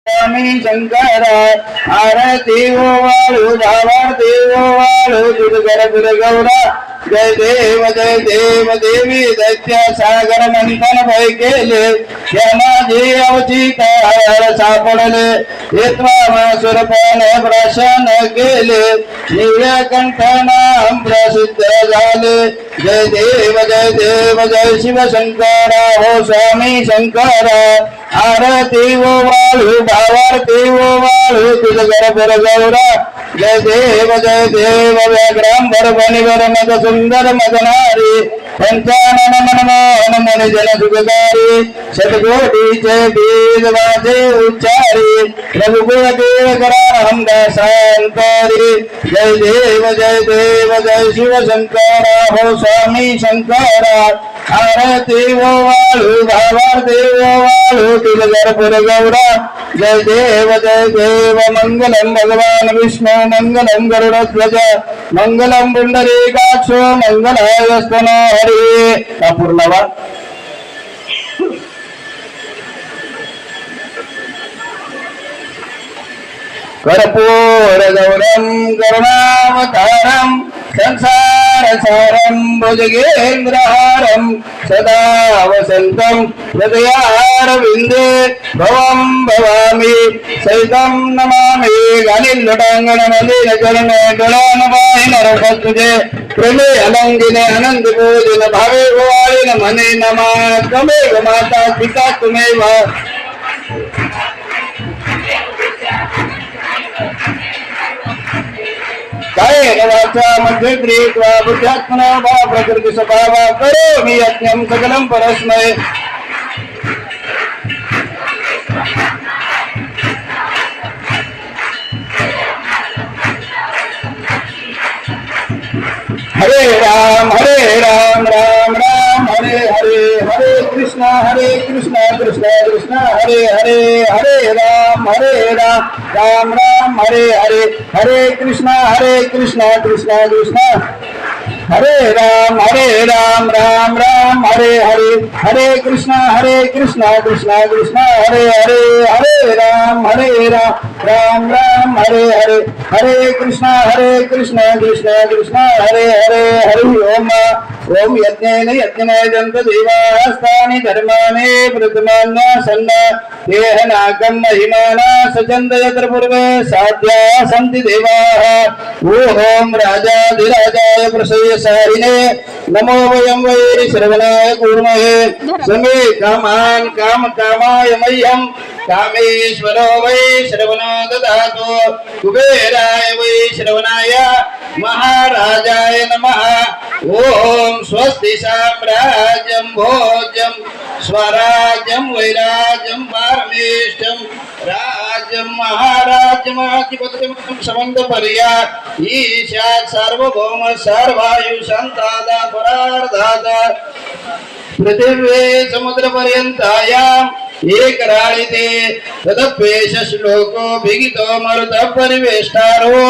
स्वामी शंकर आरती वाळू भावार्थी वाळू दुर्गर दुर्गौरा जय देव देवी दैत्य सागर मंथन भय केले यमाजी अवचित सापडले येत्वामासुरपणे प्रशन केले नीलकंठ नाम प्रसिद्ध झाले जय देव जय शिव शंकर हो स्वामी शंकर आरती वाळू भावार्थी वाळू दुर्गर दुर्गौरा जय देव व्याघ्रांबर बनिवर मद सुंदर मदनारी पंचानन मनमोहन मन जन सुखकारी शतकोटीचे बीज वाचे उच्चारी रघुकुल देव करा हमदासांतरी जय देव जय शिव शंकर हो स्वामी शंकर आरती वाळू भावार्थी वाळू दुर्गर दुर्गौरा जय देव मंगलम भगवान विष्णु मंगलम गरुडध्वज मंगलम पुंडरीकाक्षो मंगलायस्तनो हरि पूर्णवा कर्पूर गौरम करुणावतारम संसार सारम भुजगेंद्रहारम सदा वसंतम हृदयारविंदे भवम भवामी सहितम नमामि गालिल्लटांगण मलिन चरण डोळान वाहिन रखत तुझे प्रेमे अलंगिने आनंद पूजन भावे गोवाळीन मने नमा त्वमेव माता पिता त्वमेव कायेन वाचा मध्ये क्रियत्वा बुद्ध्यात्मना वा प्रकृती स्वभावा करोमि यज्ञं सकलं परस्मै हरे राम राम राम हरे हरे हरे कृष्ण कृष्ण कृष्ण हरे हरे हरे राम राम राम हरे हरे हरे कृष्ण कृष्ण कृष्ण हरे राम राम राम हरे हरे हरे कृष्ण कृष्ण कृष्ण हरे हरे हरे राम राम राम हरे हरे हरे कृष्ण कृष्ण कृष्ण हरे हरे हरि ओम ओम यज्ञेन यज्ञमय जन्त देवास्तानि धर्माने प्रथमान्य सन्न देहनाकं महिमाना सचन्द यत्र पूर्वे साध्या सन्ति देवाः ओम राजाधिराजाय प्रसयसारिणे नमो वयं वै श्रवणाय कुर्महे समे कामान् कामकामाय मह्यं कामेश्वरो वै श्रवणो ददातु कुबेराय वै श्रवणाय महाराजाय नमः ओम स्वस्ति साम्राज्यं भोज्यं स्वराज्यं वैराज्यं पारमेष्ठं राज्यं महाराज्यमाधिपत्यं समन्तपर्या ईशात् सार्वभौम सर्वायु संतादा परार्धादा पृथिव्ये समुद्रपर्यन्तायाम् एक राळिते तदप्येष श्लोको भिगितो मरुत परिवेष्टारो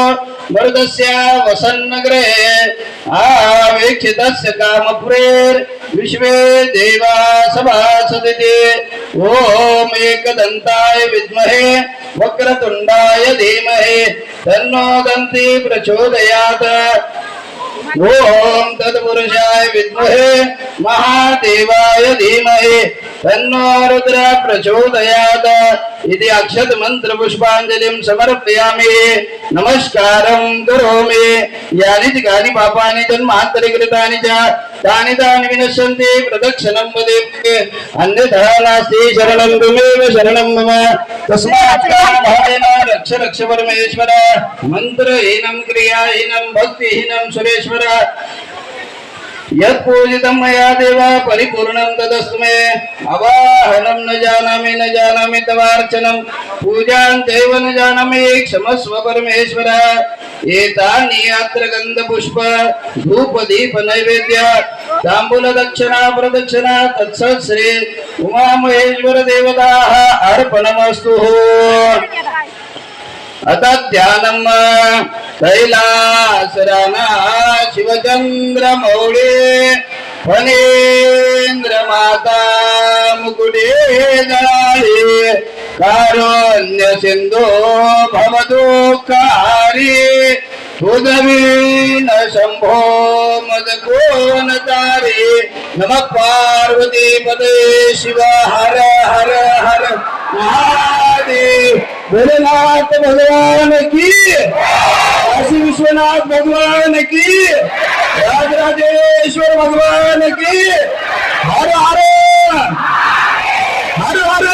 मरुदस्य वसन्नगरे आवेक्षितस्य कामपुरेर् विश्वे देवा सभासदिते ओम एकदन्ताय विद्महे वक्रतुण्डाय धीमहि तन्नो दन्ति प्रचोदयात् ओम तत्पुरुषाय विद्महे महादेवाय धीमहि तन्नो रुद्र प्रचोदयात् इति अक्षत मंत्र पुष्पांजलिं समर्पयामि नमस्कारं करोमि यानि कानि पापानि जन्मान्तरिकृतानि च तानि विनश्यन्ति प्रदक्षिणं वदेत् अन्यथा नास्ति शरणं त्वमेव शरणं मम तस्मात् भावेन रक्ष रक्ष परमेश्वर मंत्रहीनं क्रियाहीनं भक्तिहीनं सुरेश्वर यत्पूजितं मया देव परिपूर्णं तदस्तु मे अवाहनं न जानामि तवार्चनं पूजां चैव न जानामि क्षमस्व परमेश्वर एतानि अत्र गन्धपुष्प धूप दीप नैवेद्य ताम्बूल दक्षिणा प्रदक्षिणा तत्सत् श्री उमा महेश्वर देवताः अर्पणमस्तु अतध्यानम कैलासराना शिवचंद्र मौळे फणेंद्र माता मुकुटे जाळे कारुण्य सिंधू भवदुःखहारी तुझवीन शंभो मद कोण तारी नमः पार्वती पदे शिव हर हर हर महादेव भोलेनाथ भगवान की काशी विश्वनाथ भगवान की राजराजेश्वर भगवान की हर हर हर हर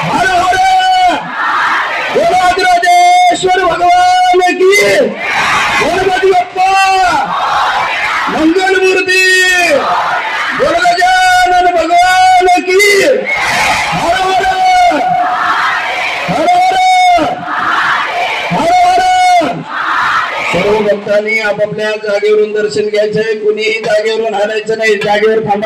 हर हर राजराजेश्वर भगवान की गणपती बाप्पा मंगल मूर्ती गजानन भगवान की हर हर हर हर हर हर सर्व भक्तांनी आपापल्या जागेवरून दर्शन घ्यायचंय कुणीही जागेवरून हलायचं नाही जागेवर थांबा